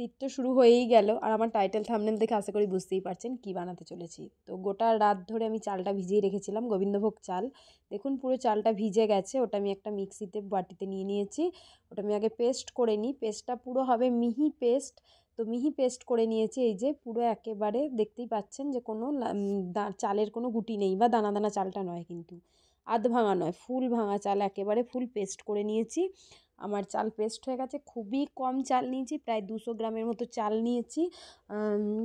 শীত তো শুরু হয়েই গেল, আর আমার টাইটেল থাম্বনেল দেখে আশা করি বুঝতেই পারছেন কি বানাতে চলেছি। তো গোটা রাত ধরে আমি চালটা ভিজিয়ে রেখেছিলাম, গোবিন্দভোগ চাল। দেখুন পুরো চালটা ভিজে গেছে, ওটা আমি একটা মিক্সিতে বাটিতে নিয়ে নিয়েছি। ওটা আমি আগে পেস্ট করে নিই, পেস্টটা পুরো হবে মিহি পেস্ট। তো মিহি পেস্ট করে নিয়েছি, এই যে পুরো একেবারে দেখতেই পাচ্ছেন যে কোনো চালের কোনো গুটি নেই, বা দানা দানা চালটা নয় কিন্তু, আধ ভাঙা নয়, ফুল ভাঙা চাল, একেবারে ফুল পেস্ট করে নিয়েছি। আমার চাল পেস্ট হয়ে গেছে, খুবই কম চাল নিয়েছি, প্রায় 200 গ্রামের মতো চাল নিয়েছি,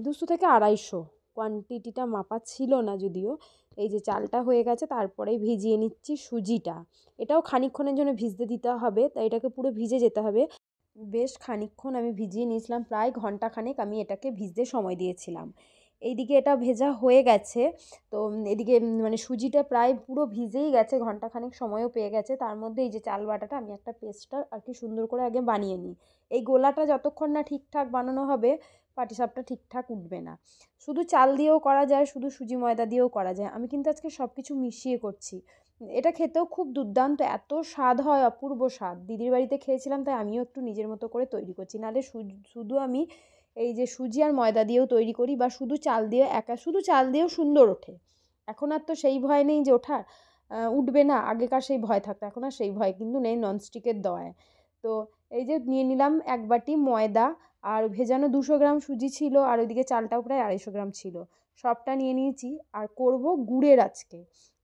200 থেকে 250, কোয়ান্টিটিটা মাপা ছিল না যদিও। এই যে চালটা হয়ে গেছে, তারপরেই ভিজিয়ে নিচ্ছি সুজিটা। এটাও খানিকক্ষণের জন্য ভিজতে দিতে হবে, তাই এটাকে পুরো ভিজে যেতে হবে। বেশ খানিকক্ষণ আমি ভিজিয়ে নিয়েছিলাম, প্রায় ঘন্টাখানেক আমি এটাকে ভিজতে সময় দিয়েছিলাম। এইদিকে এটা ভেজা হয়ে গেছে। তো এদিকে মানে সুজিটা প্রায় পুরো ভিজেই গেছে, ঘন্টাখানেক সময়ও পেয়ে গেছে। তার মধ্যে এই যে চাল বাটাটা আমি একটা পেস্টটা আর কি সুন্দর করে আগে বানিয়ে নিই। এই গোলাটা যতক্ষণ না ঠিকঠাক বানানো হবে, পাটিসাপটা ঠিকঠাক উঠবে না। শুধু চাল দিয়েও করা যায়, শুধু সুজি ময়দা দিয়েও করা যায়। আমি কিন্তু আজকে সব কিছু মিশিয়ে করছি। এটা খেতেও খুব দুর্দান্ত, এত স্বাদ হয়, অপূর্ব স্বাদ। দিদির বাড়িতে খেয়েছিলাম, তাই আমিও একটু নিজের মতো করে তৈরি করছি। নাহলে শুধু আমি এই যে সুজি আর ময়দা দিয়েও তৈরি করি, বা শুধু চাল দিয়ে শুধু চাল দিয়েও সুন্দর ওঠে। এখন আর তো সেই ভয় নেই যে ওঠার, উঠবে না, আগেকার সেই ভয় থাকতো, এখন আর সেই ভয় কিন্তু নেই ননস্টিকের দেওয়ায়। তো এই যে নিয়ে নিলাম 1 বাটি ময়দা, আর ভেজানো 200 গ্রাম সুজি ছিল, আর ওইদিকে চালটাও প্রায় 250 গ্রাম ছিল। সবটা নিয়ে নিয়েছি, আর করব গুড়ের আজকে।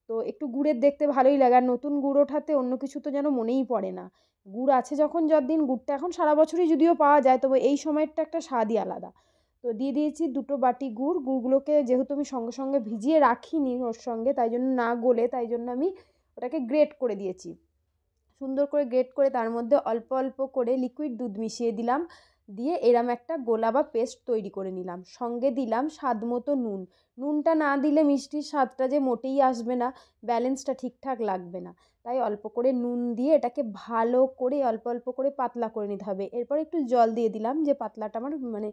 তো একটু গুড়ের দেখতে ভালোই লাগে, আর নতুন গুড় ওঠাতে অন্য কিছু তো যেন মনেই পড়ে না। গুড় আছে যখন যতদিন, গুড়টা এখন সারা বছরই যদিও পাওয়া যায়, তবে এই সময়টা একটা স্বাদই আলাদা। তো দিয়ে দিয়েছি 2 বাটি গুড়। গুড়গুলোকে যেহেতু আমি সঙ্গে সঙ্গে ভিজিয়ে রাখিনি ওর সঙ্গে, তাই জন্য না গলে, তাই জন্য আমি ওটাকে গ্রেট করে দিয়েছি। সুন্দর করে গ্রেট করে তার মধ্যে অল্প অল্প করে লিকুইড দুধ মিশিয়ে দিলাম, দিয়ে এরম একটা গোলা বা পেস্ট তৈরি করে নিলাম। সঙ্গে দিলাম স্বাদ মতো নুন। নুনটা না দিলে মিষ্টির স্বাদটা যে মোটেই আসবে না, ব্যালেন্সটা ঠিকঠাক লাগবে না। তাই অল্প করে নুন দিয়ে এটাকে ভালো করে অল্প অল্প করে পাতলা করে নিতে হবে। এরপর একটু জল দিয়ে দিলাম, যে পাতলাটা আমার মানে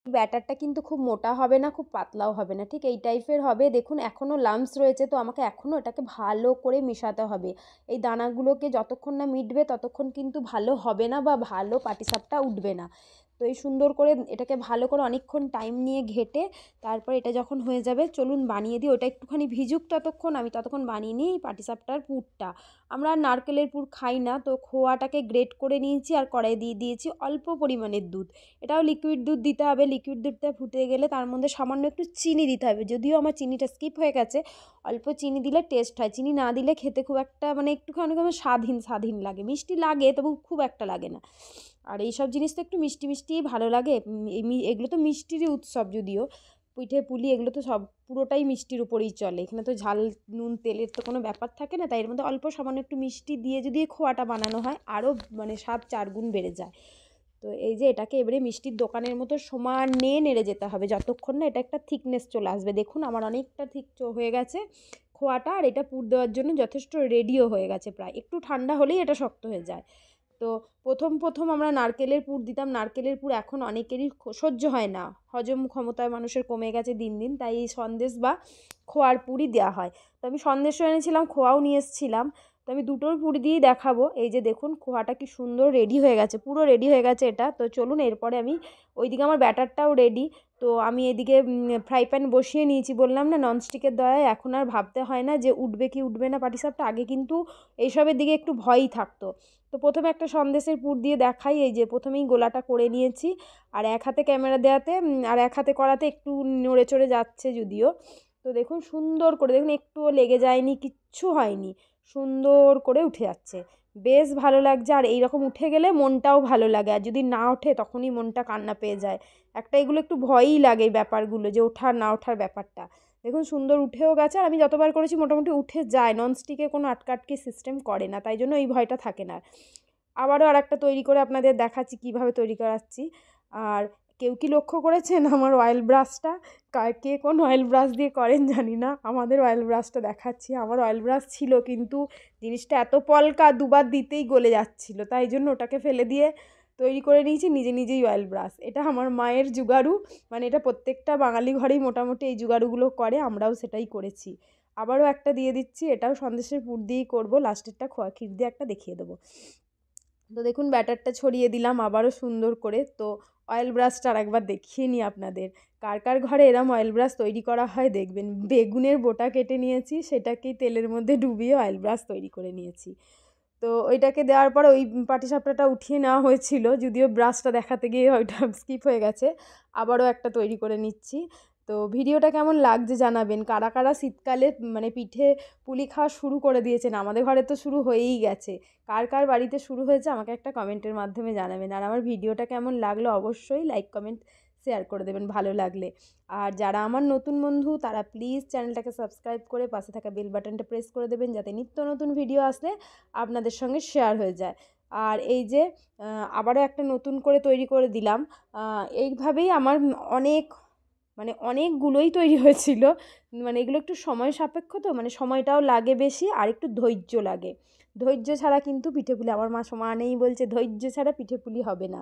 ব্যাটারটা কিন্তু খুব মোটা হবে না, খুব পাতলাও হবে না, ঠিক এই টাইপের হবে। দেখুন এখনও লাম্পস রয়েছে, তো আমাকে এখনও এটাকে ভালো করে মেশাতে হবে। এই দানাগুলোকে যতক্ষণ না মিটবে ততক্ষণ কিন্তু ভালো হবে না, বা ভালো পাটিসাপটা উঠবে না। তো এই সুন্দর করে এটাকে ভালো করে অনেকক্ষণ টাইম নিয়ে ঘেটে, তারপর এটা যখন হয়ে যাবে, চলুন বানিয়ে দিই। ওটা একটুখানি ভিজুক ততক্ষণ, আমি ততক্ষণ বানিয়ে নিই পাটিসাপটার পুরটা। আমরা নারকেলের পুর খাই না, তো খোয়াটাকে গ্রেট করে নিয়েছি, আর কড়াইয়ে দিয়ে দিয়েছি অল্প পরিমাণের দুধ। এটাও লিকুইড দুধ দিতে হবে। লিকুইড দুধটা ফুটে গেলে তার মধ্যে সামান্য একটু চিনি দিতে হবে, যদিও আমার চিনিটা স্কিপ হয়ে গেছে। অল্প চিনি দিলে টেস্ট হয়, চিনি না দিলে খেতে খুব একটা মানে একটুখানি আমার স্বাদহীন স্বাদহীন লাগে। মিষ্টি লাগে, তবু খুব একটা লাগে না। আর এইসব জিনিস তো একটু মিষ্টি মিষ্টিই ভালো লাগে। এগুলো তো মিষ্টিরই উৎসব যদিও, পিঠে পুলি এগুলো তো সব পুরোটাই মিষ্টির উপরেই চলে। এখানে তো ঝাল নুন তেলের তো কোনো ব্যাপার থাকে না, তাই এর মধ্যে অল্প সামান্য একটু মিষ্টি দিয়ে যদি খোয়াটা বানানো হয়, আরও মানে স্বাদ 4 গুণ বেড়ে যায়। তো এই যে এটাকে এবারে মিষ্টির দোকানের মতো সমানে নেড়ে যেতে হবে, যতক্ষণ না এটা একটা থিকনেস চলে আসবে। দেখুন আমার অনেকটা ঠিক হয়ে গেছে খোয়াটা, আর এটা পুর দেওয়ার জন্য যথেষ্ট রেডিও হয়ে গেছে প্রায়। একটু ঠান্ডা হলেই এটা শক্ত হয়ে যায়। তো প্রথম আমরা নারকেলের পুর দিতাম। নারকেলের পুর এখন অনেকেরই সহ্য হয় না, হজম ক্ষমতা মানুষের কমে গেছে দিন দিন, তাই এই সন্দেশ বা খোয়ার পুরই দেওয়া হয়। তো আমি সন্দেশও এনেছিলাম, খোয়াও নিয়ে এসেছিলাম। তো আমি দুটোর পুর দিয়েই দেখাবো। এই যে দেখুন খোয়াটা কি সুন্দর রেডি হয়ে গেছে, পুরো রেডি হয়ে গেছে এটা। তো চলুন এরপরে আমি, ওইদিকে আমার ব্যাটারটাও রেডি। তো আমি এদিকে ফ্রাই প্যান বসিয়ে নিয়েছি, বললাম না ননস্টিকের দয়ায় এখন আর ভাবতে হয় না যে উঠবে কি উঠবে না পাটিসাপটা। আগে কিন্তু এইসবের দিকে একটু ভয়ই থাকতো। তো প্রথমে একটা সন্দেশের পুর দিয়ে দেখাই। এই যে প্রথমেই গোলাটা করে নিয়েছি, আর এক হাতে ক্যামেরা দেওয়াতে আর এক হাতে করাতে একটু নড়ে চড়ে যাচ্ছে যদিও। তো দেখুন সুন্দর করে, দেখুন একটুও লেগে যায়নি, কিচ্ছু হয়নি, সুন্দর করে উঠে যাচ্ছে, বেশ ভালো লাগছে। আর এইরকম উঠে গেলে মনটাও ভালো লাগে, আর যদি না ওঠে তখনই মনটা কান্না পেয়ে যায়। একটা এগুলো একটু ভয়ই লাগে এই ব্যাপারগুলো, যে ওঠার না ওঠার ব্যাপারটা। দেখুন সুন্দর উঠেও গেছে, আর আমি যতবার করেছি মোটামুটি উঠে যায়, ননস্টিকে কোনো আটকাটকি সিস্টেম করে না, তাই জন্য এই ভয়টা থাকে না। আবারও আরেকটা তৈরি করে আপনাদের দেখাচ্ছি কীভাবে তৈরি করাচ্ছি। আর কেউ কি লক্ষ্য করেছেন আমার অয়েল ব্রাশটা? কে কোন অয়েল ব্রাশ দিয়ে করেন জানি না, আমাদের অয়েল ব্রাশটা দেখাচ্ছি। আমার অয়েল ব্রাশ ছিল, কিন্তু জিনিসটা এত পলকা, দুবার দিতেই গলে যাচ্ছিলো, তাই জন্য ওটাকে ফেলে দিয়ে তৈরি করে নিয়েছি নিজে নিজেই অয়েল ব্রাশ। এটা আমার মায়ের জুগাড়ু, মানে এটা প্রত্যেকটা বাঙালি ঘরেই মোটামুটি এই জুগাড়ুগুলো করে, আমরাও সেটাই করেছি। আবারও একটা দিয়ে দিচ্ছি, এটাও সন্দেশের পুর দিয়েই করবো, লাস্টেরটা খোয়া ক্ষীর দিয়ে একটা দেখিয়ে দেবো। তো দেখুন ব্যাটারটা ছড়িয়ে দিলাম আবারও সুন্দর করে। তো অয়েল ব্রাশটা আরেকবার দেখিয়ে নিই আপনাদের। কার কার ঘরে এরম অয়েল ব্রাশ তৈরি করা হয় দেখবেন। বেগুনের বোটা কেটে নিয়েছি, সেটাকেই তেলের মধ্যে ডুবিয়ে অয়েল ব্রাশ তৈরি করে নিয়েছি। তো ওইটাকে দেওয়ার পর ওই পাটিসাপটাটা উঠিয়ে নেওয়া হয়েছিল, যদিও ব্রাশটা দেখাতে গিয়ে ওইটা স্কিপ হয়ে গেছে। আবারও একটা তৈরি করে নিচ্ছি। তো ভিডিওটা কেমন লাগছে জানাবেন। কারা কারা শীতকালে মানে পিঠে পুলি খাওয়া শুরু করে দিয়েছেন? আমাদের ঘরে তো শুরু হয়েই গেছে। কার কার বাড়িতে শুরু হয়েছে আমাকে একটা কমেন্টের মাধ্যমে জানাবেন। আর আমার ভিডিওটা কেমন লাগলো অবশ্যই লাইক কমেন্ট শেয়ার করে দেবেন ভালো লাগলে। আর যারা আমার নতুন বন্ধু তারা প্লিজ চ্যানেলটাকে সাবস্ক্রাইব করে পাশে থাকা বেল বাটনটা প্রেস করে দেবেন, যাতে নিত্য নতুন ভিডিও আসলে আপনাদের সঙ্গে শেয়ার হয়ে যায়। আর এই যে আবারও একটা নতুন করে তৈরি করে দিলাম। এইভাবেই আমার অনেক মানে অনেকগুলোই তৈরি হয়েছিল। মানে এগুলো একটু সময় সাপেক্ষ, তো মানে সময়টাও লাগে বেশি আর একটু ধৈর্য লাগে। ধৈর্য ছাড়া কিন্তু পিঠেপুলি, আমার মা সমানেই বলছে ধৈর্য ছাড়া পিঠেপুলি হবে না।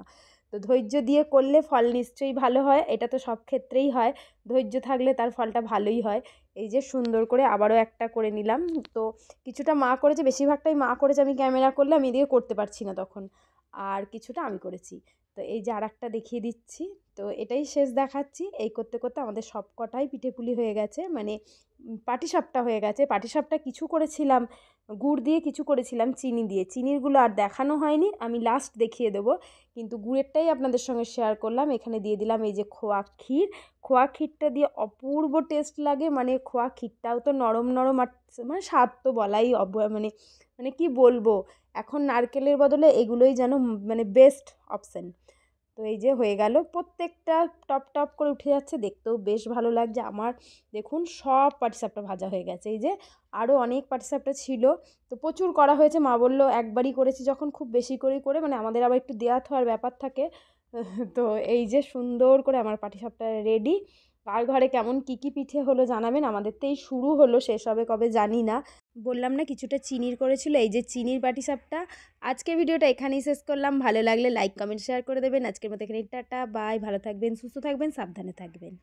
তো ধৈর্য দিয়ে করলে ফল নিশ্চয়ই ভালো হয়, এটা তো সব ক্ষেত্রেই হয়। ধৈর্য থাকলে তার ফলটা ভালোই হয়। এই যে সুন্দর করে আবারও একটা করে নিলাম। তো কিছুটা মা করেছে, বেশিরভাগটাই মা করেছে, আমি ক্যামেরা করলে আমি এদিকে করতে পারছি না তখন। আর কিছুটা আমি করেছি। তো এই যে আরেকটা দেখিয়ে দিচ্ছি। তো এটাই শেষ দেখাচ্ছি। এই করতে করতে আমাদের সব কটাই পিঠেপুলি হয়ে গেছে, মানে পাটিসাপটা হয়ে গেছে। পাটিসাপটা কিছু করেছিলাম গুড় দিয়ে, কিছু করেছিলাম চিনি দিয়ে। চিনিরগুলো আর দেখানো হয়নি, আমি লাস্ট দেখিয়ে দেবো। কিন্তু গুড়েরটাই আপনাদের সঙ্গে শেয়ার করলাম। এখানে দিয়ে দিলাম এই যে খোয়া ক্ষীর। খোয়া ক্ষীরটা দিয়ে অপূর্ব টেস্ট লাগে, মানে খোয়া ক্ষীরটাও তো নরম নরম আর মানে স্বাদ তো বলাই মানে মানে কি বলবো, এখন নারকেলের বদলে এগুলোই যেন মানে বেস্ট অপশান। তো এই যে হয়ে গেল, প্রত্যেকটা টপ টপ করে উঠে যাচ্ছে, দেখতেও বেশ ভালো লাগছে আমার। দেখুন সব পাটিসাপটা ভাজা হয়ে গেছে। এই যে আরও অনেক পাটিসাপটা ছিল, তো প্রচুর করা হয়েছে। মা বললো একবারই করেছি যখন খুব বেশি করেই করে, মানে আমাদের আবার একটু দেওয়া থাওয়ার ব্যাপার থাকে। তো এই যে সুন্দর করে আমার পাটিসাপটা রেডি। কার ঘরে কেমন কী কী পিঠে হলো জানাবেন। আমাদের তো এই শুরু হলো, শেষ হবে কবে জানি না। বললাম না কিছুটা চিনির করেছিল, এই যে চিনির পাটিসাপটা। আজকের ভিডিওটা এখানেই শেষ করলাম। ভালো লাগলে লাইক কমেন্ট শেয়ার করে দেবেন। আজকের মতো এখানে টাটা বাই। ভালো থাকবেন, সুস্থ থাকবেন, সাবধানে থাকবেন।